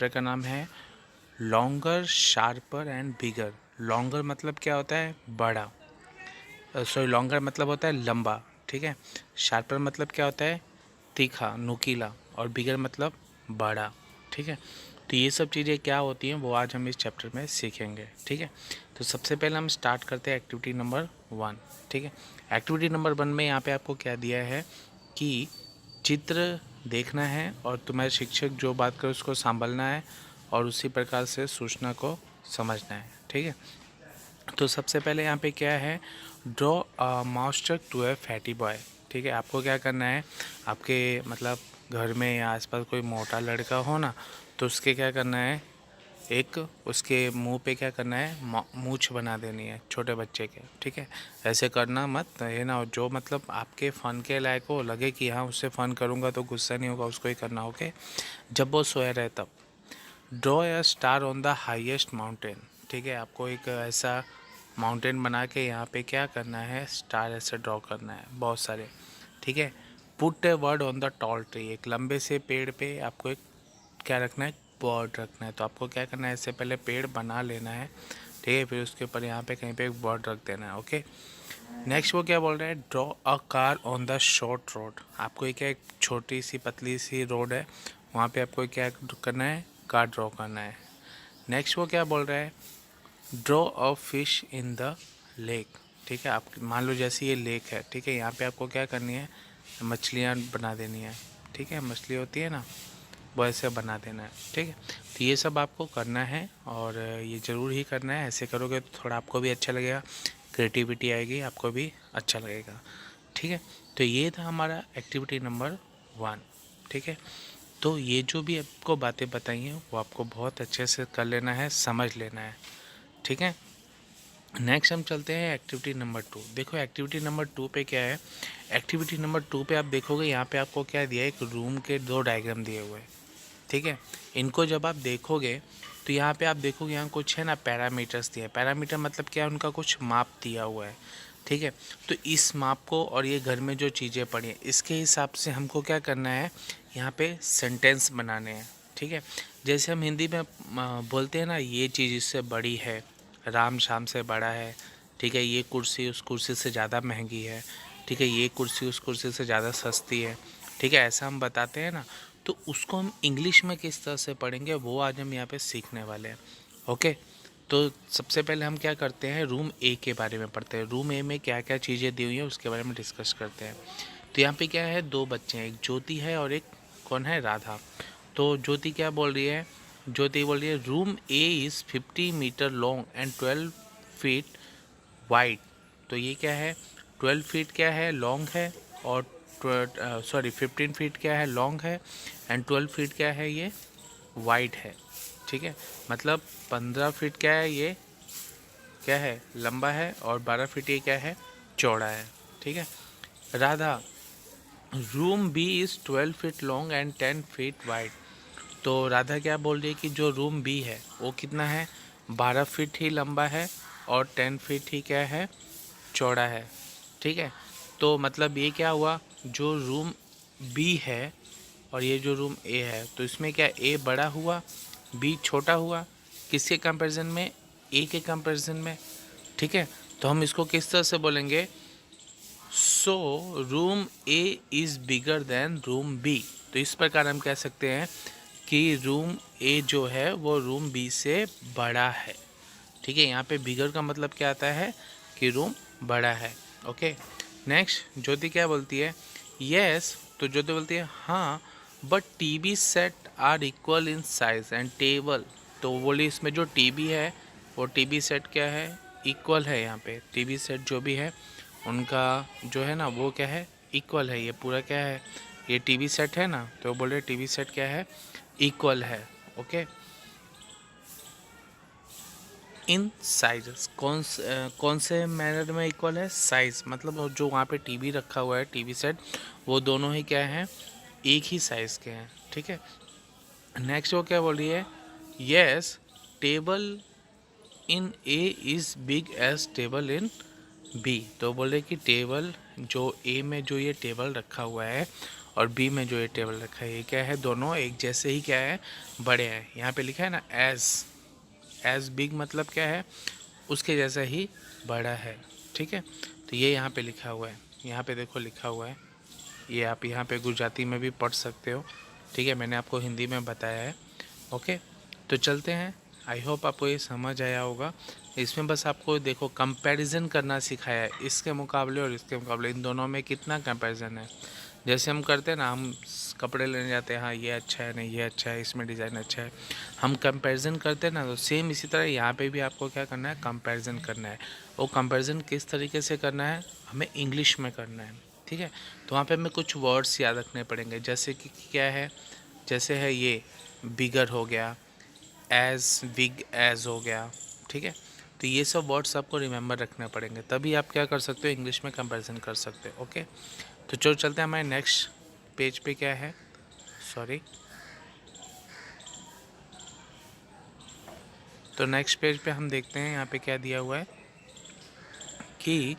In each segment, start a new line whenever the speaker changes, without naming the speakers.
Chapter का नाम है longer, sharper and bigger. Longer मतलब क्या होता है? बड़ा। सॉरी, लॉन्गर मतलब होता है लंबा, ठीक है। शार्पर मतलब क्या होता है? तीखा, नुकीला। और बिगर मतलब बड़ा, ठीक है। तो ये सब चीज़ें क्या होती हैं वो आज हम इस चैप्टर में सीखेंगे, ठीक है। तो सबसे पहले हम स्टार्ट करते हैं एक्टिविटी नंबर 1, ठीक है। एक्टिविटी नंबर 1 में यहाँ पे आपको क्या दिया है कि चित्र देखना है और तुम्हारे शिक्षक जो बात करे उसको संभालना है और उसी प्रकार से सूचना को समझना है, ठीक है। तो सबसे पहले यहाँ पे क्या है, draw a master to a fatty boy, ठीक है। आपको क्या करना है, आपके मतलब घर में या आसपास कोई मोटा लड़का हो ना, तो उसके क्या करना है, एक उसके मुंह पे क्या करना है, मूंछ बना देनी है छोटे बच्चे के, ठीक है। ऐसे करना मत है ना, जो मतलब आपके फ़न के लायक हो, लगे कि हाँ उससे फ़न करूँगा तो गुस्सा नहीं होगा, उसको ही करना, ओके। जब वो सोया रहे तब। Draw a star on the highest mountain, ठीक है। आपको एक ऐसा माउंटेन बना के यहाँ पे क्या करना है, स्टार ऐसे ड्रॉ करना है बहुत सारे, ठीक है। Put a word on the tall tree, एक लंबे से पेड़ पे आपको एक क्या रखना है, बर्ड रखना है। तो आपको क्या करना है, इससे पहले पेड़ बना लेना है, ठीक है। फिर उसके ऊपर यहाँ पे कहीं पे एक बर्ड रख देना है, ओके। नेक्स्ट वो क्या बोल रहा है, draw a car on the short road. आपको एक छोटी सी पतली सी रोड है, वहाँ पे आपको क्या करना है, कार ड्रॉ करना है। नेक्स्ट वो क्या बोल रहा है, draw a fish in the lake, ठीक है। आप मान लो जैसे ये लेक है, ठीक है। यहाँ पे आपको क्या करनी है, मछलियाँ बना देनी है, ठीक है। मछली होती है ना, वो ऐसे बना देना है, ठीक है। तो ये सब आपको करना है और ये ज़रूर ही करना है। ऐसे करोगे तो थोड़ा आपको भी अच्छा लगेगा, क्रिएटिविटी आएगी, आपको भी अच्छा लगेगा, ठीक है। तो ये था हमारा एक्टिविटी नंबर 1, ठीक है। तो ये जो भी आपको बातें बताई हैं वो आपको बहुत अच्छे से कर लेना है, समझ लेना है, ठीक है। नेक्स्ट हम चलते हैं एक्टिविटी नंबर 2। देखो एक्टिविटी नंबर 2 पे क्या है, एक्टिविटी नंबर 2 पे आप देखोगे यहाँ पे आपको क्या दिया है, एक रूम के 2 डायग्राम दिए हुए हैं, ठीक है। इनको जब आप देखोगे तो यहाँ पे आप देखोगे यहाँ कुछ है ना पैरामीटर्स दिए हैं। पैरामीटर मतलब क्या है, उनका कुछ माप दिया हुआ है, ठीक है। तो इस माप को और ये घर में जो चीज़ें पड़ी हैं इसके हिसाब से हमको क्या करना है, यहाँ पे सेंटेंस बनाने हैं, ठीक है। जैसे हम हिंदी में बोलते हैं ना, ये चीज़ इससे बड़ी है, राम शाम से बड़ा है, ठीक है। ये कुर्सी उस कुर्सी से ज़्यादा महंगी है, ठीक है। ये कुर्सी उस कुर्सी से ज़्यादा सस्ती है, ठीक है। ऐसा हम बताते हैं ना, तो उसको हम इंग्लिश में किस तरह से पढ़ेंगे वो आज हम यहाँ पे सीखने वाले हैं, ओके। तो सबसे पहले हम क्या करते हैं, रूम ए के बारे में पढ़ते हैं। रूम ए में क्या क्या चीज़ें दी हुई हैं उसके बारे में डिस्कस करते हैं। तो यहाँ पे क्या है, 2 बच्चे हैं, एक ज्योति है और एक कौन है, राधा। तो ज्योति क्या बोल रही है, ज्योति बोल रही है room A is 50 meter long and 12 feet wide. तो ये क्या है, 12 फीट क्या है, लॉन्ग है, और 15 फीट क्या है, लॉन्ग है, एंड 12 फीट क्या है, ये वाइड है, ठीक है। मतलब 15 फीट क्या है, ये क्या है, लंबा है, और 12 फीट ये क्या है, चौड़ा है, ठीक है। Radha, room B is 12 feet long and 10 feet wide. तो राधा क्या बोल रही है कि जो रूम बी है वो कितना है, 12 फीट ही लंबा है और 10 फीट ही क्या है, चौड़ा है, ठीक है। तो मतलब ये क्या हुआ, जो रूम बी है और ये जो रूम ए है, तो इसमें क्या ए बड़ा हुआ, बी छोटा हुआ, किसके कंपैरिजन में, ए के कंपैरिजन में, ठीक है। तो हम इसको किस तरह से बोलेंगे, so room A is bigger than room B. तो इस प्रकार हम कह सकते हैं कि रूम ए जो है वो रूम बी से बड़ा है, ठीक है। यहाँ पे बिगर का मतलब क्या आता है कि रूम बड़ा है, ओके। नेक्स्ट ज्योति क्या बोलती है, यस। तो ज्योति बोलती है हाँ, but TV set are equal in size and table. तो वो बोली इसमें जो टीवी है वो टीवी सेट क्या है, इक्वल है। यहाँ पे टीवी सेट जो भी है उनका जो है ना वो क्या है, इक्वल है। ये पूरा क्या है, ये टीवी सेट है ना, तो बोल रहे टीवी सेट क्या है, इक्वल है, ओके। इन साइज कौन से मैनर में इक्वल है, साइज मतलब जो वहाँ पे टीवी रखा हुआ है, टीवी सेट, वो दोनों ही क्या हैं, एक ही साइज़ के हैं, ठीक है। नेक्स्ट वो क्या बोल रही है, yes, table in A is big as table in B. तो बोल रहे कि टेबल जो ए में जो ये टेबल रखा हुआ है और बी में जो ये टेबल रखा है ये क्या है, दोनों एक जैसे ही क्या है, बड़े हैं। यहाँ पे लिखा है ना एज बिग मतलब क्या है, उसके जैसा ही बड़ा है। ठीक है, तो ये यहाँ पे लिखा हुआ है, यहाँ पे देखो लिखा हुआ है, ये आप यहाँ पे गुजराती में भी पढ़ सकते हो। ठीक है, मैंने आपको हिंदी में बताया है। ओके, तो चलते हैं। आई होप आपको ये समझ आया होगा। इसमें बस आपको देखो कंपैरिजन करना सिखाया है, इसके मुकाबले और इसके मुकाबले, इन दोनों में कितना कंपैरिजन है। जैसे हम करते हैं ना, हम कपड़े लेने जाते हैं, हाँ ये अच्छा है, नहीं ये अच्छा है, इसमें डिज़ाइन अच्छा है, हम कंपैरिजन करते हैं ना, तो सेम इसी तरह यहाँ पे भी आपको क्या करना है, कंपैरिजन करना है। वो कंपैरिजन किस तरीके से करना है, हमें इंग्लिश में करना है। ठीक है, तो वहाँ पे हमें कुछ वर्ड्स याद रखने पड़ेंगे, जैसे कि क्या है, जैसे है ये बिगर हो गया, एज बिग एज हो गया। ठीक है, तो ये सब वर्ड्स आपको रिमेंबर रखने पड़ेंगे, तभी आप क्या कर सकते हो, इंग्लिश में कंपैरिजन कर सकते हो। ओके, तो चलो चलते हैं हमारे नेक्स्ट पेज पे। क्या है, सॉरी, तो नेक्स्ट पेज पे हम देखते हैं यहाँ पे क्या दिया हुआ है कि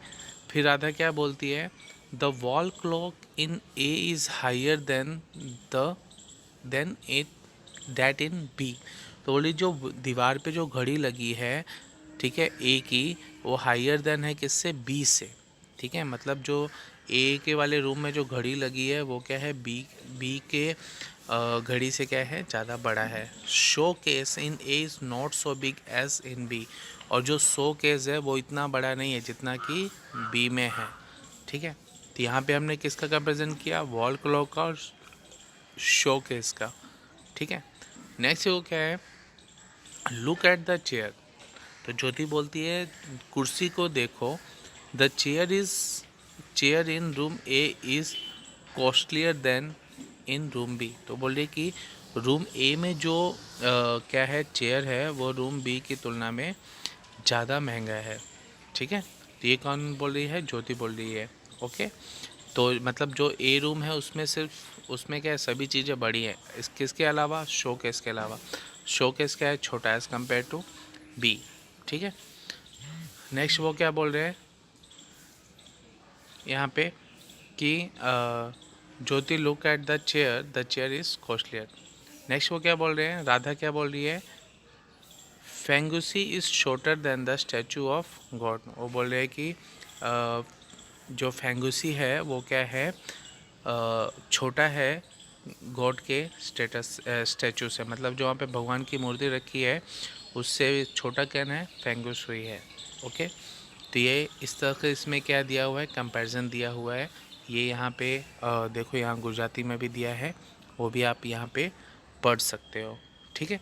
फिर राधा क्या बोलती है, the wall clock in A is higher than it that in B. तो बोली जो दीवार पे जो घड़ी लगी है, ठीक है, ए की, वो हायर देन है किससे, बी से। ठीक है, मतलब जो ए के वाले रूम में जो घड़ी लगी है वो क्या है, बी के घड़ी से क्या है, ज़्यादा बड़ा है। Showcase in A is not so big as in B. और जो शो केस है वो इतना बड़ा नहीं है जितना कि बी में है। ठीक है, तो यहाँ पे हमने किसका कंपेरिजन किया, वॉल क्लॉक का और शो केस का। ठीक है, नेक्स्ट वो क्या है, लुक एट द चेयर। तो ज्योति बोलती है कुर्सी को देखो, the chair in room A is costlier than in room B. तो बोल रही कि रूम ए में जो क्या है, चेयर है, वो रूम बी की तुलना में ज़्यादा महंगा है। ठीक है, तो ये कौन बोल रही है, ज्योति बोल रही है। ओके, तो मतलब जो ए रूम है उसमें सिर्फ, उसमें क्या है, सभी चीज़ें बड़ी हैं, इस किसके अलावा, शो केस के अलावा। शो केस क्या है, छोटा एज़ कम्पेयर टू बी। ठीक है, नेक्स्ट वो क्या बोल रहे हैं यहाँ पे कि Jyoti look at the chair is costlier. Next वो क्या बोल रहे हैं, राधा क्या बोल रही है, फेंगुसी is shorter than the statue of god. वो बोल रहे हैं कि जो फेंगुसी है वो क्या है, छोटा है गॉड के स्टैचू से, मतलब जो वहाँ पे भगवान की मूर्ति रखी है उससे छोटा क्या है, फेंगुस हुई है। ओके, तो ये इस तरह से इसमें क्या दिया हुआ है, कंपैरिजन दिया हुआ है। ये यहाँ पे देखो, यहाँ गुजराती में भी दिया है, वो भी आप यहाँ पे पढ़ सकते हो। ठीक है,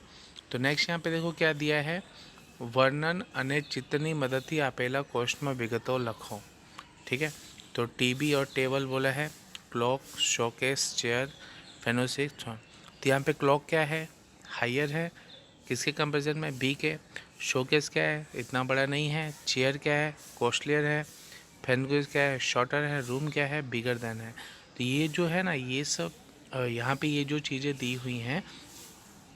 तो नेक्स्ट यहाँ पे देखो क्या दिया है, वर्णन अने चित्तनी मददથી આપેલા કોષ્ટમાં વિગતો લખો। ठीक है, तो टीवी और टेबल बोला है, क्लॉक, शोकेस, चेयर, फेनोसिक। तो यहाँ पे क्लॉक क्या है, हायर है, किसके कंपेरिजन में, बी के। शोकेस क्या है, इतना बड़ा नहीं है। चेयर क्या है, कॉस्टलियर है। फेनोसिक क्या है, शॉर्टर है। रूम क्या है, बिगर देन है। तो ये जो है ना, ये सब यहाँ पे ये जो चीज़ें दी हुई हैं,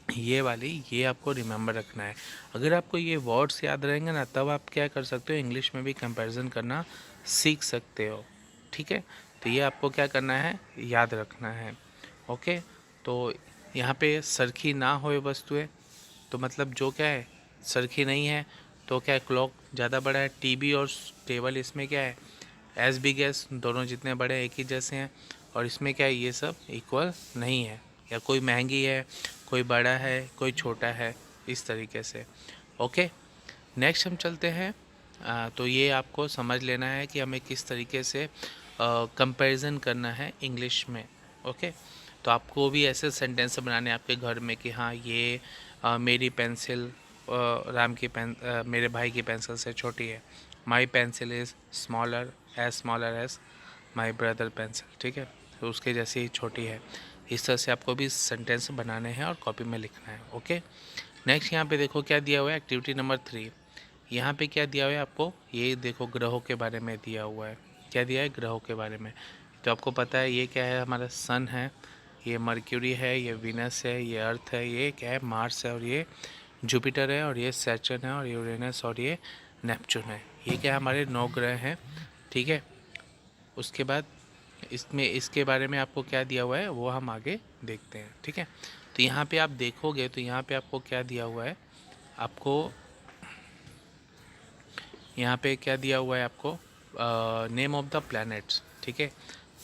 ये वाली, ये आपको रिमेंबर रखना है। अगर आपको ये वर्ड्स याद रहेंगे ना, तब आप क्या कर सकते हो, इंग्लिश में भी कंपैरिजन करना सीख सकते हो। ठीक है, तो ये आपको क्या करना है, याद रखना है। ओके, तो यहाँ पे सरखी ना होए वस्तुएं, तो मतलब जो क्या है, सरखी नहीं है, तो क्या है, क्लॉक ज़्यादा बड़ा है। टीवी और टेबल इसमें क्या है, एज बिग एज, दोनों जितने बड़े एक ही जैसे हैं। और इसमें क्या है, ये सब इक्वल नहीं है, या कोई महंगी है, कोई बड़ा है, कोई छोटा है, इस तरीके से। ओके, नेक्स्ट हम चलते हैं। तो ये आपको समझ लेना है कि हमें किस तरीके से कंपैरिजन करना है इंग्लिश में। ओके, तो आपको भी ऐसे सेंटेंस बनाने हैं आपके घर में कि हाँ ये मेरी पेंसिल राम की मेरे भाई की पेंसिल से छोटी है। My pencil is smaller as my brother pencil. ठीक है, तो उसके जैसी ही छोटी है। इस तरह से आपको भी सेंटेंस बनाने हैं और कॉपी में लिखना है। ओके, नेक्स्ट यहाँ पे देखो क्या दिया हुआ है, एक्टिविटी नंबर 3। यहाँ पे क्या दिया हुआ है आपको, ये देखो ग्रहों के बारे में दिया हुआ है। क्या दिया है, ग्रहों के बारे में। तो आपको पता है ये क्या है, हमारा सन है, ये मर्क्यूरी है, ये वीनस है, ये अर्थ है, ये क्या है, मार्स है, और ये जुपिटर है, और ये सैटर्न है, और यूरेनस, और ये नेपच्यून है। ये क्या है, हमारे 9 ग्रह हैं। ठीक है, उसके बाद इसमें इसके बारे में आपको क्या दिया हुआ है वो हम आगे देखते हैं, ठीक है। तो यहाँ पे आप देखोगे तो यहाँ पे आपको क्या दिया हुआ है, आपको यहाँ पे क्या दिया हुआ है आपको, नेम ऑफ द प्लैनेट्स, ठीक है।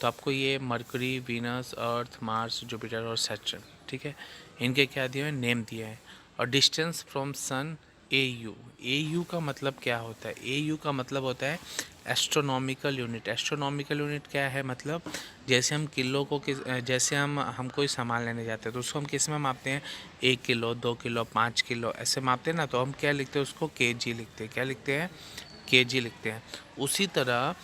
तो आपको ये मरकरी, वीनस, अर्थ, मार्स, जुपिटर और सैटर्न, ठीक है, इनके क्या दिए हुए नेम दिए हैं। और distance from sun A U का मतलब क्या होता है, ए यू का मतलब होता है एस्ट्रोनॉमिकल यूनिट। एस्ट्रोनॉमिकल यूनिट क्या है, मतलब जैसे हम किलो को जैसे हम कोई सामान लेने जाते हैं तो उसको हम किस में मापते हैं, 1 किलो, 2 किलो, 5 किलो ऐसे मापते हैं ना, तो हम क्या लिखते हैं उसको केजी लिखते हैं, क्या लिखते हैं, केजी लिखते हैं। उसी तरह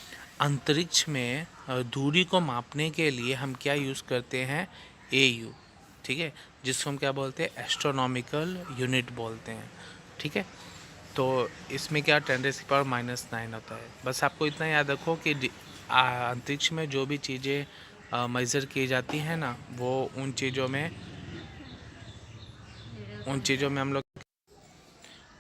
अंतरिक्ष में दूरी को मापने के लिए हम क्या यूज़ करते हैं, एयू, ठीक है, जिसको हम क्या बोलते हैं, एस्ट्रोनॉमिकल यूनिट बोलते हैं, ठीक है। तो इसमें क्या 10⁻⁹ होता है। बस आपको इतना याद रखो कि अंतरिक्ष में जो भी चीज़ें मेज़र की जाती हैं ना, वो उन चीज़ों में हम लोग,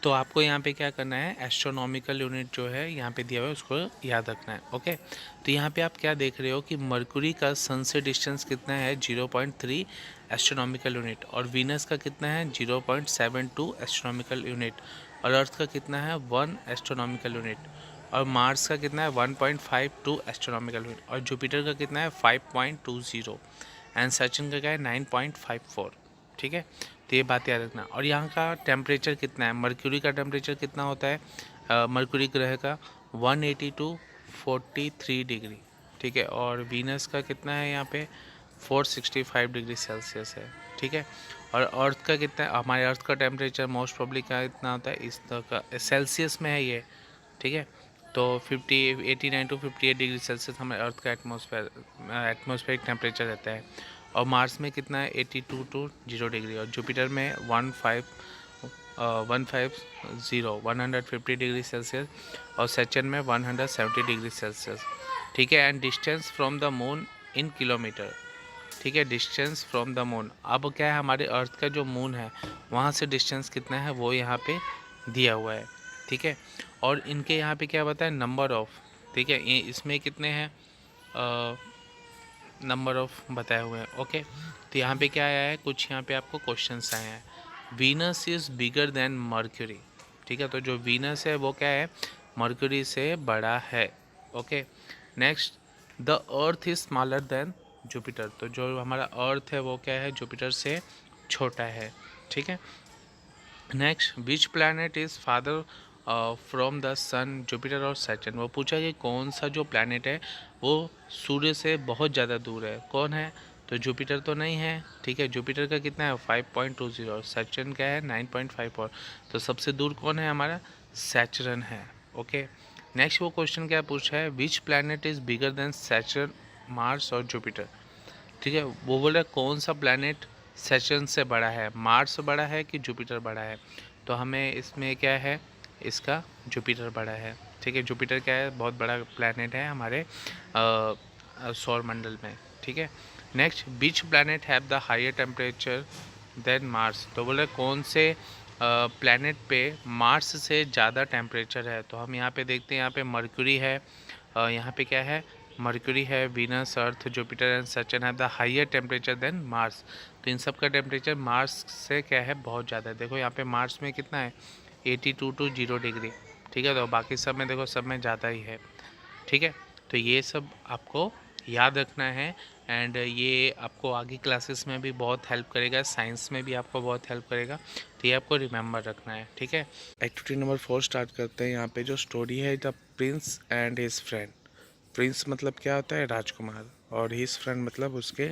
तो आपको यहाँ पे क्या करना है, एस्ट्रोनॉमिकल यूनिट जो है यहाँ पे दिया हुआ है उसको याद रखना है, ओके। तो यहाँ पे आप क्या देख रहे हो कि मरकुरी का सन से डिस्टेंस कितना है, 0.3 एस्ट्रोनॉमिकल यूनिट, और वीनस का कितना है, 0.72 एस्ट्रोनॉमिकल यूनिट, और अर्थ का कितना है, 1 एस्ट्रोनॉमिकल यूनिट, और मार्स का कितना है, 1.52 एस्ट्रोनॉमिकल यूनिट, और जुपिटर का कितना है, 5.20, एंड सैटर्न का क्या है, 9.54, ठीक है। तो ये बात याद रखना। और यहाँ का टेम्परेचर कितना है, मरक्यूरी का टेम्परेचर कितना होता है, मरक्यूरी ग्रह का 180 to 43 डिग्री, ठीक है, और वीनस का कितना है यहाँ पे 465 डिग्री सेल्सियस है, ठीक है। और अर्थ का कितना है, हमारे अर्थ का टेम्परेचर मोस्ट प्रोबब्ली का इतना होता है, इस तरह का सेल्सियस में है ये, ठीक है। तो 89 to 58 डिग्री सेल्सियस हमारे अर्थ का एटमॉस्फेरिक टेम्परेचर रहता है। और मार्स में कितना है, 82 to 0 डिग्री, और जुपिटर में 150 डिग्री सेल्सियस, और सैटर्न में 170 डिग्री सेल्सियस, ठीक है। And distance from the moon in kilometre, ठीक है, डिस्टेंस फ्रॉम द मून। अब क्या है, हमारे अर्थ का जो मून है वहाँ से डिस्टेंस कितना है वो यहाँ पे दिया हुआ है, ठीक है। और इनके यहाँ पे क्या बताया, नंबर ऑफ, ठीक है, ये इसमें कितने हैं, नंबर ऑफ बताए हुए हैं, ओके। तो यहाँ पे क्या आया है, कुछ यहाँ पे आपको क्वेश्चंस आए हैं। Venus is bigger then mercury, ठीक है, तो जो वीनस है वो क्या है, मर्क्यूरी से बड़ा है, okay. Next, the earth is smaller than Jupiter, तो जो हमारा अर्थ है वो क्या है, जुपिटर से छोटा है, ठीक है। Next, which planet is father from the sun, Jupiter और सैटर्न, वो पूछा कि कौन सा जो प्लैनेट है वो सूर्य से बहुत ज़्यादा दूर है, कौन है, तो जुपिटर तो नहीं है, ठीक है, जुपिटर का कितना है 5.20, और सैटर्न क्या है 9.54, तो सबसे दूर कौन है हमारा, सैटर्न है, ओके। नेक्स्ट वो क्वेश्चन क्या पूछा है, विच planet is bigger then Saturn, Mars और जुपिटर, ठीक है, वो बोल रहा है कौन सा प्लैनेट सैटर्न से बड़ा है, मार्स बड़ा है कि जुपिटर बड़ा है, तो हमें इसमें क्या है, इसका जुपिटर बड़ा है, ठीक है। जुपिटर क्या है, बहुत बड़ा प्लैनेट है हमारे सौर मंडल में, ठीक है। Next, which planet have the higher temperature than Mars, तो बोले कौन से प्लैनेट पे मार्स से ज़्यादा टेम्परेचर है, तो हम यहाँ पे देखते हैं, यहाँ पे मर्क्यूरी है, यहाँ पे क्या है, मर्क्यूरी है, Venus, Earth, Jupiter and Saturn have the higher temperature than Mars, तो इन सब का टेम्परेचर मार्स से क्या है, बहुत ज़्यादा है। देखो यहाँ पे मार्स में कितना है, 82 to 0 डिग्री, ठीक है, तो बाकी सब में देखो, सब में ज़्यादा ही है, ठीक है। तो ये सब आपको याद रखना है, एंड ये आपको आगे क्लासेस में भी बहुत हेल्प करेगा, साइंस में भी आपको बहुत हेल्प करेगा, तो ये आपको रिमेंबर रखना है, ठीक है। एक्टिविटी नंबर 4 स्टार्ट करते हैं। यहाँ पे जो स्टोरी है, the prince and his friend, Prince मतलब क्या होता है, राजकुमार, और हिज फ्रेंड मतलब उसके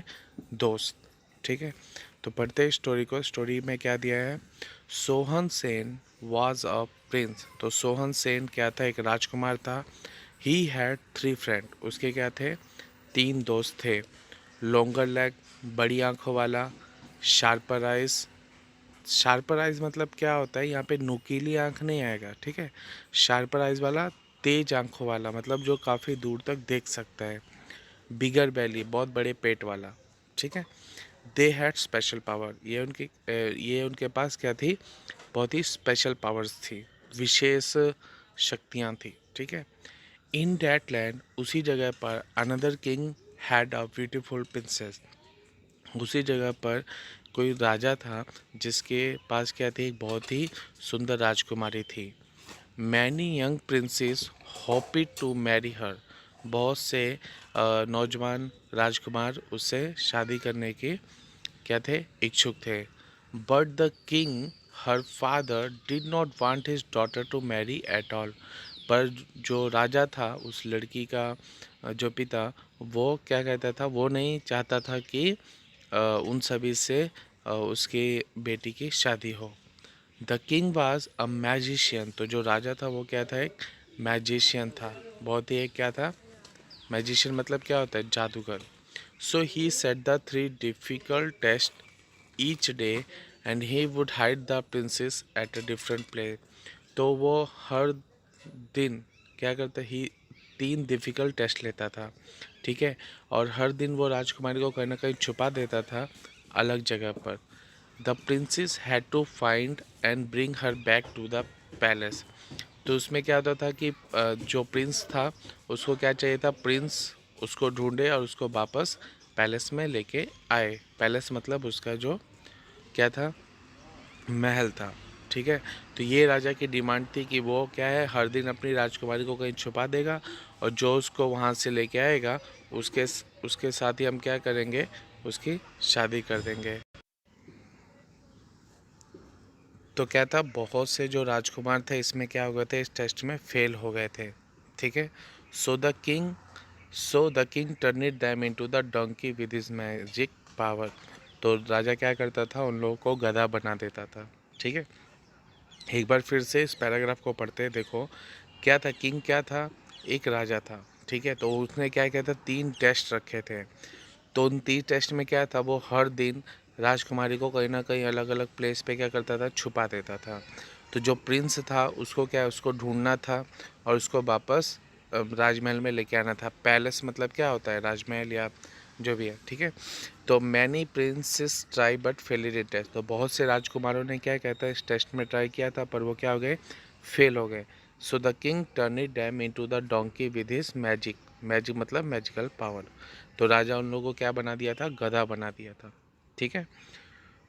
दोस्त, ठीक है। तो पढ़ते हैं स्टोरी को। स्टोरी में क्या दिया है, Sohan Sen was a prince, तो सोहन सेन क्या था, एक राजकुमार था। ही हैड 3 फ्रेंड, उसके क्या थे, 3 दोस्त थे। लॉन्गर लेग, बड़ी आंखों वाला, शार्पर आइज, शार्पर आइज मतलब क्या होता है, यहाँ पे नुकीली आंख नहीं आएगा, ठीक है। शार्पर आइज वाला, तेज आंखों वाला, मतलब जो काफ़ी दूर तक देख सकता है। बिगर बैली, बहुत बड़े पेट वाला, ठीक है। दे हैड स्पेशल पावर, ये उनके पास क्या थी, बहुत ही स्पेशल पावर्स थी, विशेष शक्तियाँ थी, ठीक है। इन डैट लैंड, उसी जगह पर another king had a beautiful princess. उसी जगह पर कोई राजा था जिसके पास क्या थी, एक बहुत ही सुंदर राजकुमारी थी। Many young princes hoped to marry her. बहुत से नौजवान राजकुमार उससे शादी करने के क्या थे, इच्छुक थे। But the king her father did not want his daughter to marry at all. पर जो राजा था, उस लड़की का जो पिता, वो क्या कहता था, वो नहीं चाहता था कि उन सभी से उसकी बेटी की शादी हो। The king was a magician. तो जो राजा था वो क्या था, एक मैजिशियन था। बहुत ही एक क्या था, मैजिशियन मतलब क्या होता है, जादूगर। So he set the three difficult test each day and he would hide the princess at a different place. तो वो हर दिन क्या करता ही, तीन डिफ़िकल्ट टेस्ट लेता था, ठीक है, और हर दिन वो राजकुमारी को कहीं ना कहीं छुपा देता था अलग जगह पर। The princess had to find and bring her back to the palace. तो उसमें क्या होता था कि जो प्रिंस था उसको क्या चाहिए था, प्रिंस उसको ढूंढे और उसको वापस पैलेस में लेके आए। पैलेस मतलब उसका जो क्या था, महल था, ठीक है। तो ये राजा की डिमांड थी कि वो क्या है, हर दिन अपनी राजकुमारी को कहीं छुपा देगा और जो उसको वहाँ से लेके आएगा उसके उसके साथ ही हम क्या करेंगे, उसकी शादी कर देंगे। तो क्या था, बहुत से जो राजकुमार थे इसमें क्या हो गए थे, इस टेस्ट में फेल हो गए थे, ठीक है। So the king so the king turn them into the donkey with his magic power. तो राजा क्या करता था, उन लोगों को गधा बना देता था, ठीक है। एक बार फिर से इस पैराग्राफ को पढ़ते हैं, देखो क्या था, किंग क्या था, एक राजा था, ठीक है। तो उसने क्या किया था, तीन टेस्ट रखे थे। तो उन तीन टेस्ट में क्या था, वो हर दिन राजकुमारी को कहीं ना कहीं अलग अलग प्लेस पे क्या करता था, छुपा देता था। तो जो प्रिंस था उसको क्या, उसको ढूंढना था और उसको वापस राजमहल में लेके आना था। पैलेस मतलब क्या होता है, राजमहल या जो भी है, ठीक है। तो many princess try but fail in test. तो बहुत से राजकुमारों ने क्या कहता है, इस टेस्ट में ट्राई किया था पर वो क्या हो गए, फेल हो गए। सो the king turn it dam into the donkey with his magic. Magic मतलब मैजिकल पावर। तो राजा उन लोगों को क्या बना दिया था, गधा बना दिया था, ठीक है।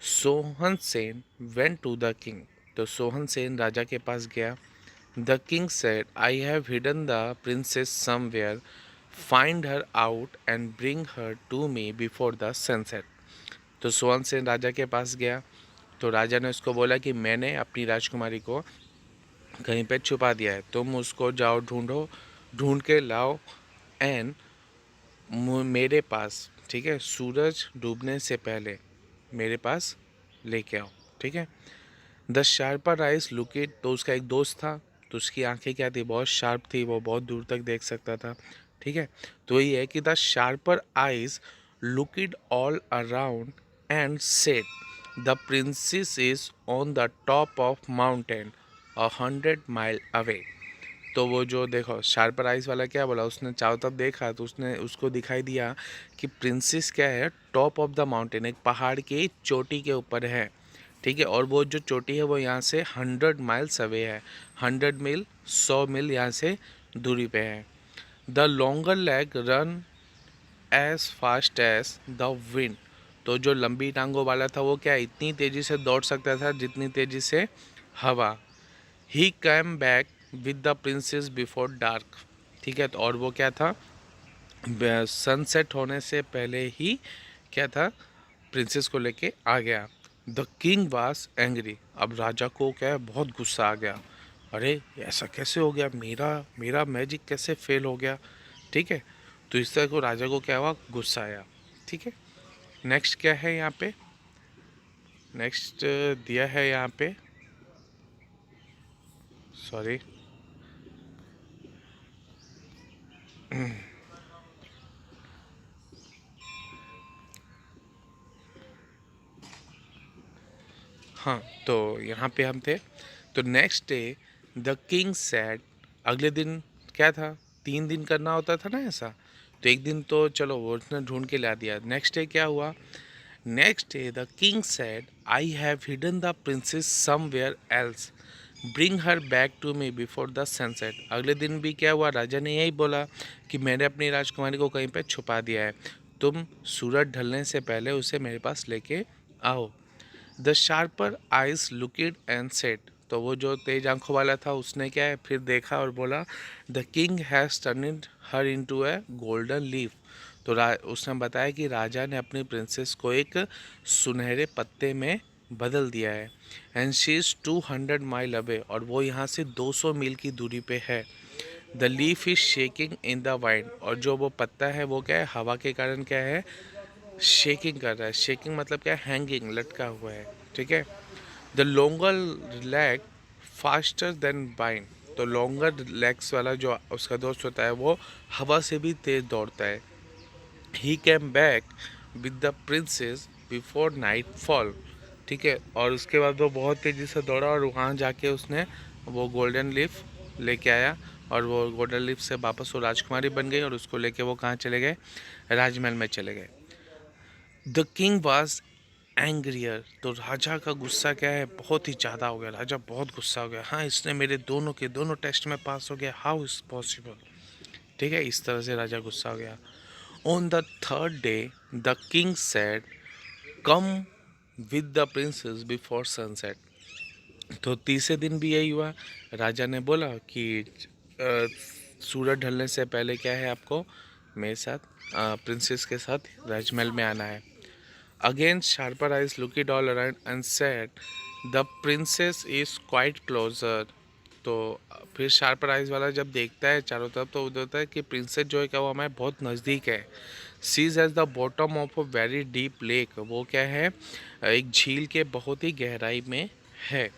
Sohan Sen went to the king. तो सोहन सेन राजा के पास गया। The king said, I have hidden the princess somewhere, find her out and bring her to me before the sunset. तो सोहन सेन राजा के पास गया। तो राजा ने उसको बोला कि मैंने अपनी राजकुमारी को कहीं पे छुपा दिया है, तुम उसको जाओ ढूंढो, ढूंढ के लाओ एंड मेरे पास, ठीक है, सूरज डूबने से पहले मेरे पास लेके आओ, ठीक है। The sharper eyes look it. तो उसका एक दोस्त था, तो उसकी आंखें क्या थी, बहुत शार्प थी, वो बहुत दूर तक देख सकता था, ठीक है। तो ये है कि the sharper eyes look it all around and said the princess is on the top of mountain 100 mile away. तो वो जो देखो शार्पर आइज वाला क्या बोला, उसने चारों तरफ देखा तो उसने उसको दिखाई दिया कि प्रिंसेस क्या है, टॉप ऑफ द माउंटेन, एक पहाड़ की चोटी के ऊपर है, ठीक है। और वो जो चोटी है वो यहाँ से 100 माइल्स अवे है। 100 मील 100 मील यहाँ से दूरी पे है। The longer leg run as fast as the wind. तो जो लंबी टांगों वाला था वो क्या इतनी तेज़ी से दौड़ सकता था जितनी तेज़ी से हवा। ही cam back with the princess before dark, ठीक है। तो और वो क्या था, सनसेट होने से पहले ही क्या था, प्रिंसेस को लेके आ गया। The king was angry. अब राजा को क्या है, बहुत गुस्सा आ गया। अरे ऐसा कैसे हो गया, मेरा मेरा मैजिक कैसे फेल हो गया, ठीक है। तो इस तरह को राजा को क्या हुआ, गुस्सा आया, ठीक है। नेक्स्ट क्या है यहाँ पे, नेक्स्ट दिया है यहाँ पे, सॉरी, हाँ। तो यहाँ पे हम थे। तो next day the king sad. अगले दिन क्या था, 3 दिन करना होता था ना ऐसा, तो एक दिन तो चलो वो उसने ढूंढ के ला दिया। नेक्स्ट डे क्या हुआ, next day the king said, I have hidden the princess somewhere else. Bring her back to me before the sunset. अगले दिन भी क्या हुआ, राजा ने यही बोला कि मैंने अपनी राजकुमारी को कहीं पे छुपा दिया है, तुम सूरज ढलने से पहले उसे मेरे पास लेके आओ। The sharper eyes looked and set. तो वो जो तेज आंखों वाला था उसने क्या है फिर देखा और बोला, the king has turned her into A golden leaf. तो उसने बताया कि राजा ने अपनी प्रिंसेस को एक सुनहरे पत्ते में बदल दिया है। And she is 200 mile away, और वो यहाँ से 200 मील की दूरी पे है। The leaf is shaking in the wind, और जो वो पत्ता है वो क्या है हवा के कारण क्या है शेकिंग कर रहा है। शेकिंग मतलब क्या है, हैंगिंग, लटका हुआ है। ठीक है। The longer leg faster than bind. तो लॉन्गर लेग्स वाला जो उसका दोस्त होता है वो हवा से भी तेज दौड़ता है। ही cam back with the princess before night fall. ठीक है। और उसके बाद वो बहुत तेज़ी से दौड़ा और वहाँ जाके उसने वो गोल्डन लीफ लेके आया, और वो गोल्डन लीफ से वापस वो राजकुमारी बन गई, और उसको लेके वो कहाँ चले गए, राजमहल में चले गए। The king was angrier. तो राजा का गुस्सा क्या है, बहुत ही ज़्यादा हो गया। राजा बहुत गुस्सा हो गया, हाँ इसने मेरे दोनों के दोनों टेस्ट में पास हो गया, हाउ इज़ पॉसिबल। ठीक है, इस तरह से राजा गुस्सा हो गया। On the third day the king said, come with the princess before sunset. तो तीसरे दिन भी यही हुआ। राजा ने बोला कि सूरज ढलने से पहले क्या है आपको मेरे साथ प्रिंसेस के साथ राजमहल में आना है। Again sharper eyes looked all around and said, the princess is quite closer. तो फिर शार्पर आइज वाला जब देखता है चारों तरफ तो उधर होता है कि प्रिंसेस जो है क्या वो हमारे बहुत नज़दीक है। Sees as the bottom of a very deep lake. वो क्या है एक झील के बहुत ही गहराई में है।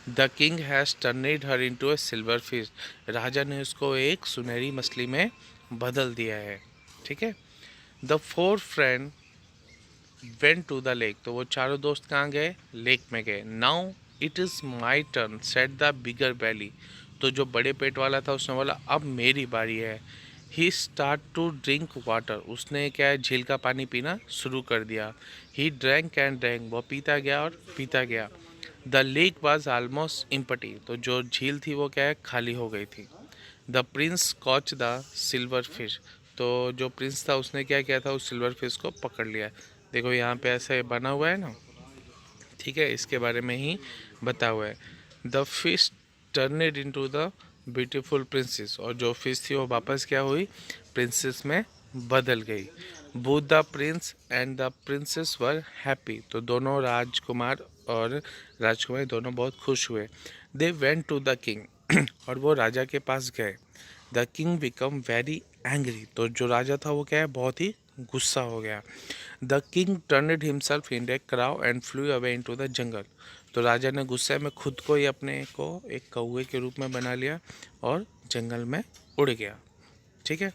The king has turned her into a silver fish. राजा ने उसको एक सुनहरी मछली में बदल दिया है। ठीक है। The four friend went to the lake. तो वो चारों दोस्त कहाँ गए, लेक में गए। Now it is my turn set the bigger belly. तो जो बड़े पेट वाला था उसने बोला अब मेरी बारी है। ही स्टार्ट टू ड्रिंक वाटर। उसने क्या है झील का पानी पीना शुरू कर दिया। He drank and drank. वो पीता गया और पीता गया। The lake was almost empty. तो जो झील थी वो क्या है खाली हो गई थी। The prince caught the silver fish. तो जो प्रिंस था उसने क्या किया था, उस सिल्वर फिश को पकड़ लिया। देखो यहाँ पे ऐसे बना हुआ है ना, ठीक है, इसके बारे में ही बता हुआ है। The fish turned into the beautiful princess. और जो फिश थी वो वापस क्या हुई, प्रिंसेस में बदल गई। Both the prince and the princess were happy. तो दोनों राजकुमार और राजकुमारी दोनों बहुत खुश हुए। They went to the king. और वो राजा के पास गए। The king become very angry. तो जो राजा था वो क्या है बहुत ही गुस्सा हो गया। The king turned himself in a crow and flew away into the jungle. तो राजा ने गुस्से में खुद को ही अपने को एक कौवे के रूप में बना लिया और जंगल में उड़ गया। ठीक है।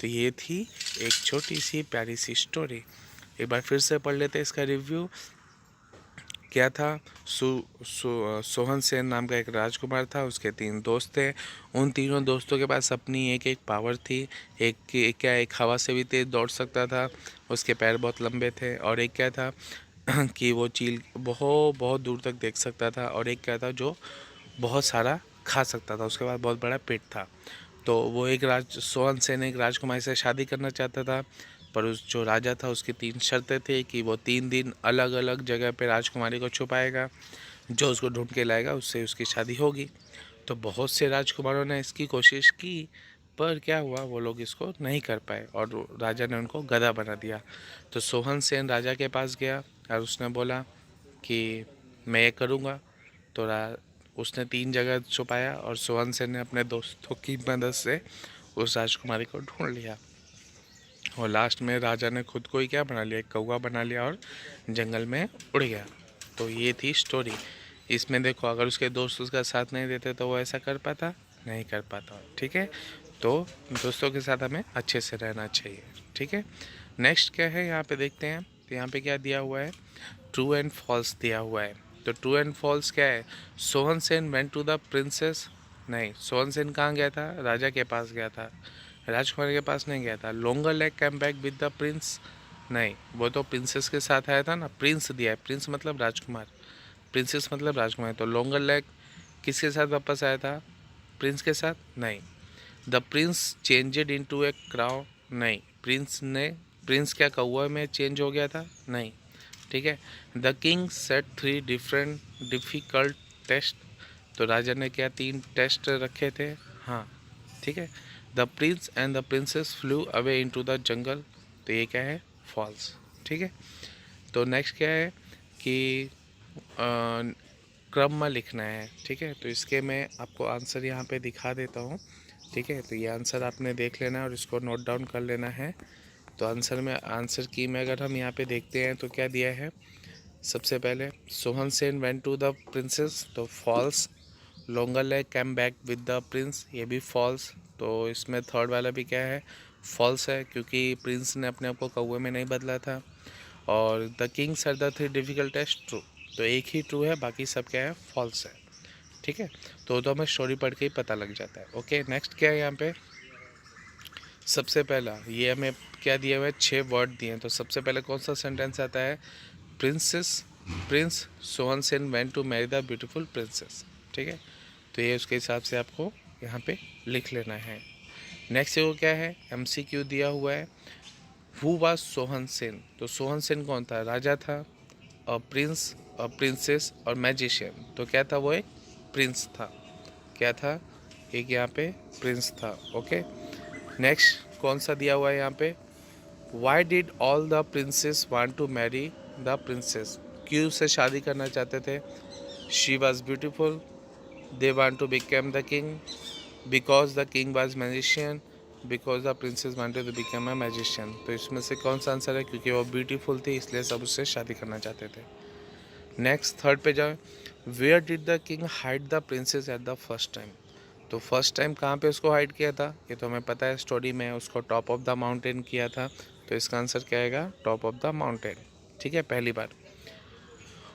तो ये थी एक छोटी सी प्यारी सी स्टोरी। एक बार फिर से पढ़ लेते हैं इसका रिव्यू। क्या था, सोहन सेन नाम का एक राजकुमार था, उसके 3 दोस्त थे। उन तीनों दोस्तों के पास अपनी एक एक पावर थी। एक क्या, एक हवा से भी तेज़ दौड़ सकता था, उसके पैर बहुत लंबे थे। और एक क्या था कि वो चील बहुत बहुत दूर तक देख सकता था। और एक क्या था जो बहुत सारा खा सकता था, उसके बाद बहुत बड़ा पेट था। तो वो एक सोहन सेन एक राजकुमारी से शादी करना चाहता था, पर उस जो राजा था उसकी 3 शर्तें थी कि वो 3 दिन अलग अलग जगह पे राजकुमारी को छुपाएगा, जो उसको ढूंढ के लाएगा उससे उसकी शादी होगी। तो बहुत से राजकुमारों ने इसकी कोशिश की, पर क्या हुआ वो लोग इसको नहीं कर पाए और राजा ने उनको गधा बना दिया। तो सोहन सेन राजा के पास गया और उसने बोला कि मैं ये करूँगा। तो उसने 3 जगह छुपाया और सोहन सेन ने अपने दोस्तों की मदद से उस राजकुमारी को ढूंढ लिया। और लास्ट में राजा ने खुद को ही क्या बना लिया, एक कौवा बना लिया और जंगल में उड़ गया। तो ये थी स्टोरी। इसमें देखो अगर उसके दोस्त उसका साथ नहीं देते तो वो ऐसा कर पाता नहीं कर पाता। ठीक है। तो दोस्तों के साथ हमें अच्छे से रहना चाहिए। ठीक है। नेक्स्ट क्या है यहाँ पे देखते हैं। तो यहाँ पे क्या दिया हुआ है, ट्रू एंड फॉल्स दिया हुआ है। तो ट्रू एंड फॉल्स क्या है, Sohan Sen went to the princess. नहीं, सोहन सेन कहाँ गया था, राजा के पास गया था, राजकुमारी के पास नहीं गया था। Longer leg came back with the Prince. नहीं, वो तो प्रिंसेस के साथ आया था ना, प्रिंस दिया है, प्रिंस मतलब राजकुमार, प्रिंसेस मतलब राजकुमार। तो लॉन्गर लेग किसके साथ वापस आया था? प्रिंस के साथ? नहीं। The prince changed into a crow? नहीं। प्रिंस क्या कौवा में चेंज हो गया था? नहीं। ठीक है। The king set 3 different difficult test, तो राजा ने क्या 3 टेस्ट रखे थे? हाँ। ठीक है। The prince and the princess flu away into the jungle, तो ये क्या है? फॉल्स। ठीक है। तो नेक्स्ट क्या है कि क्रम में लिखना है। ठीक है। तो इसके मैं आपको आंसर यहाँ पे दिखा देता हूँ। ठीक है। तो ये आंसर आपने देख लेना है और इसको नोट डाउन कर लेना है। तो आंसर की में अगर हम यहाँ पे देखते हैं तो क्या दिया है? सबसे पहले Sohan Sen went to the princess, तो false. Longer leg came back with the prince, ये भी फॉल्स। तो इसमें थर्ड वाला भी क्या है? फॉल्स है, क्योंकि प्रिंस ने अपने आप को कौवे में नहीं बदला था। और the kings are the 3 difficult test, true. तो एक ही ट्रू है, बाकी सब क्या है? फॉल्स है। ठीक है। तो हमें स्टोरी पढ़ के ही पता लग जाता है। ओके, नेक्स्ट क्या है यहाँ पे? सबसे पहला ये हमें क्या दिया हुआ है? 6 वर्ड दिए हैं। तो सबसे पहले कौन सा सेंटेंस आता है? Prince Sohan Sen went to marry the beautiful princess. ठीक है। तो ये उसके हिसाब से आपको यहाँ पे लिख लेना है। नेक्स्ट वो क्या है? MCQ दिया हुआ है। Who was Sohan Sen? तो सोहन सेन कौन था? राजा था, और प्रिंस और प्रिंसेस और मैजिशियन, तो क्या था? वो एक प्रिंस था। क्या था? एक यहाँ पे प्रिंस था। ओके। नेक्स्ट कौन सा दिया हुआ है यहाँ पे? Why did all the princess want to marry the princess? क्यों से शादी करना चाहते थे? She was beautiful, they want to become the king, because the king was magician, because the princess wanted to become a magician. तो इसमें से कौन सा आंसर है? क्योंकि वो ब्यूटीफुल थी इसलिए सब उससे शादी करना चाहते थे। नेक्स्ट थर्ड पे जाओ। Where did the king hide the princess at the first time? तो फर्स्ट टाइम कहाँ पे उसको हाइड किया था? ये तो हमें पता है, स्टोरी में उसको टॉप ऑफ द माउंटेन किया था। तो इसका आंसर क्या आएगा? Top of the mountain. ठीक है, पहली बार।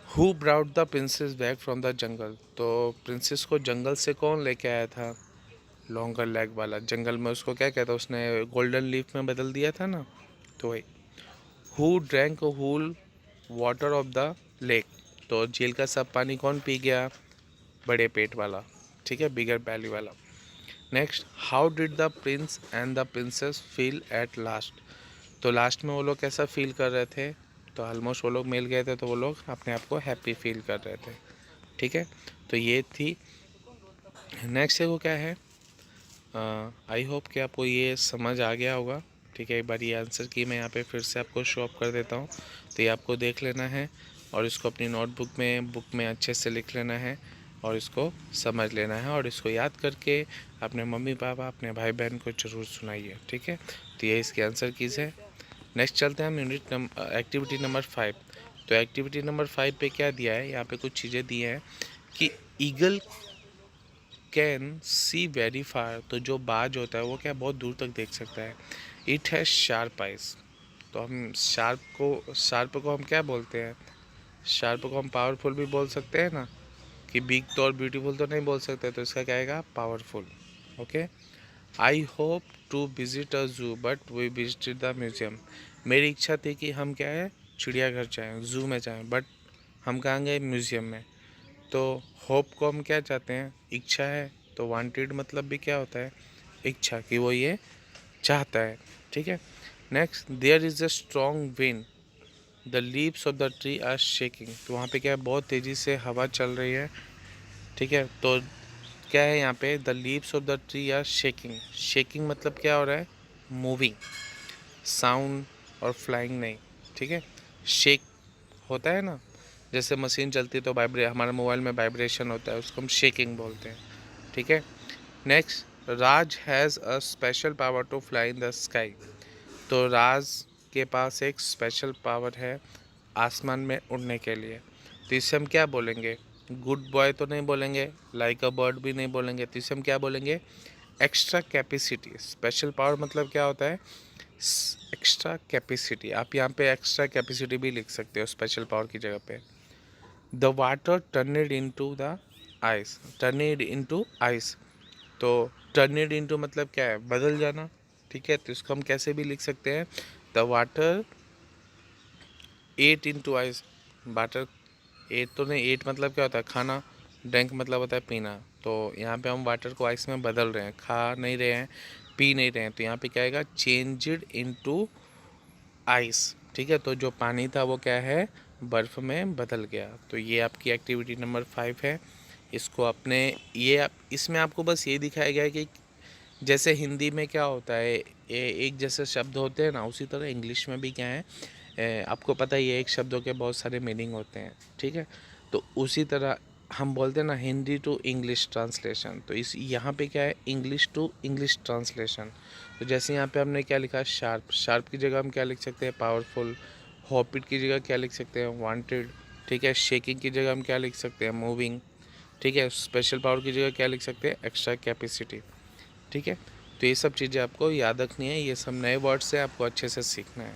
Who brought the princess back from the jungle? तो प्रिंसेस को जंगल से कौन लेके आया था? लॉन्गर लेग वाला। जंगल में उसको क्या कहता, उसने गोल्डन लीफ में बदल दिया था ना, तो वही। Who drank whole water of the lake? तो झील का सब पानी कौन पी गया? बड़े पेट वाला। ठीक है, बिगर बैली वाला। Next, how did the prince and the princess feel at last? तो लास्ट में वो लोग कैसा फील कर रहे थे? तो ऑलमोस्ट वो लोग मिल गए थे, तो वो लोग अपने आप को हैप्पी फील कर रहे थे। ठीक है। तो ये थी। नेक्स्ट वो क्या है? आई होप कि आपको ये समझ आ गया होगा। ठीक है, एक बार ये आंसर की मैं यहाँ पे फिर से आपको शो अप कर देता हूँ। तो ये आपको देख लेना है और इसको अपनी बुक में अच्छे से लिख लेना है और इसको समझ लेना है और इसको याद करके अपने मम्मी पापा, अपने भाई बहन को ज़रूर सुनाइए। ठीक है। तो ये इसकी आंसर कीज़ है। नेक्स्ट चलते हैं हम एक्टिविटी नंबर 5। तो एक्टिविटी नंबर 5 पे क्या दिया है? यहाँ पे कुछ चीज़ें दी हैं कि eagle can see very far. तो जो बाज होता है वो क्या बहुत दूर तक देख सकता है। It has sharp eyes. तो हम शार्प को हम क्या बोलते हैं? शार्प को हम पावरफुल भी बोल सकते हैं ना, कि बिग तो और ब्यूटीफुल तो नहीं बोल सकते, तो इसका क्या आएगा? Powerful. Okay. I hope to visit a zoo but we visited the museum. मेरी इच्छा थी कि हम क्या है, चिड़ियाघर जाएँ, जू में जाएँ, बट हम कहाँ गए? म्यूज़ियम में। तो होप को हम क्या चाहते हैं? इच्छा है। तो वांटेड मतलब भी क्या होता है? इच्छा, कि वो ये चाहता है। ठीक है। Next, there is a strong wind, the leaves of the tree are shaking. तो वहाँ पे क्या है? बहुत तेज़ी से हवा चल रही है। ठीक है। तो क्या है यहाँ पे? The leaves of the tree are shaking. Shaking मतलब क्या हो रहा है? मूविंग। साउंड और फ्लाइंग नहीं। ठीक है। शेक होता है ना, जैसे मशीन चलती है तो हमारे मोबाइल में वाइब्रेशन होता है, उसको हम शेकिंग बोलते हैं। ठीक है। Next, Raj has a special power to fly in the sky. तो राज के पास एक स्पेशल पावर है आसमान में उड़ने के लिए। तो इसे हम क्या बोलेंगे? गुड बॉय तो नहीं बोलेंगे, लाइक अ बर्ड भी नहीं बोलेंगे, तो इसे हम क्या बोलेंगे? Extra capacity. स्पेशल पावर मतलब क्या होता है? Extra capacity. आप यहाँ पे एक्स्ट्रा कैपेसिटी भी लिख सकते हो स्पेशल पावर की जगह पे। The water turned into the ice. Turned into ice. तो टर्नेड इनटू मतलब क्या है? बदल जाना। ठीक है। तो इसको हम कैसे भी लिख सकते हैं? The water at into ice. Water at तो नहीं, एट मतलब क्या होता है? खाना। ड्रिंक मतलब होता है पीना। तो यहाँ पे हम वाटर को आइस में बदल रहे हैं, खा नहीं रहे हैं, पी नहीं रहे हैं। तो यहाँ पे क्या आएगा, चेंज्ड इनटू आइस। ठीक है, तो जो पानी था वो क्या है, बर्फ़ में बदल गया। तो ये आपकी एक्टिविटी नंबर 5 है। इसको अपने इसमें आपको बस ये दिखाया गया है कि जैसे हिंदी में क्या होता है, एक जैसे शब्द होते हैं ना, उसी तरह इंग्लिश में भी क्या है, आपको पता ही है एक शब्दों के बहुत सारे मीनिंग होते हैं। ठीक है, तो उसी तरह हम बोलते हैं ना हिंदी टू इंग्लिश ट्रांसलेशन, तो इस यहाँ पे क्या है, इंग्लिश टू इंग्लिश ट्रांसलेशन। तो जैसे यहाँ पे हमने क्या लिखा, शार्प, शार्प की जगह हम क्या लिख सकते हैं, पावरफुल। हॉपिट की जगह क्या लिख सकते हैं, वांटेड। ठीक है, शेकिंग की जगह हम क्या लिख सकते हैं, मूविंग। ठीक है, स्पेशल पावर की जगह क्या लिख सकते हैं, एक्स्ट्रा कैपेसिटी। ठीक है, तो ये सब चीज़ें आपको याद रखनी है, ये सब नए वर्ड्स से आपको अच्छे से सीखना है।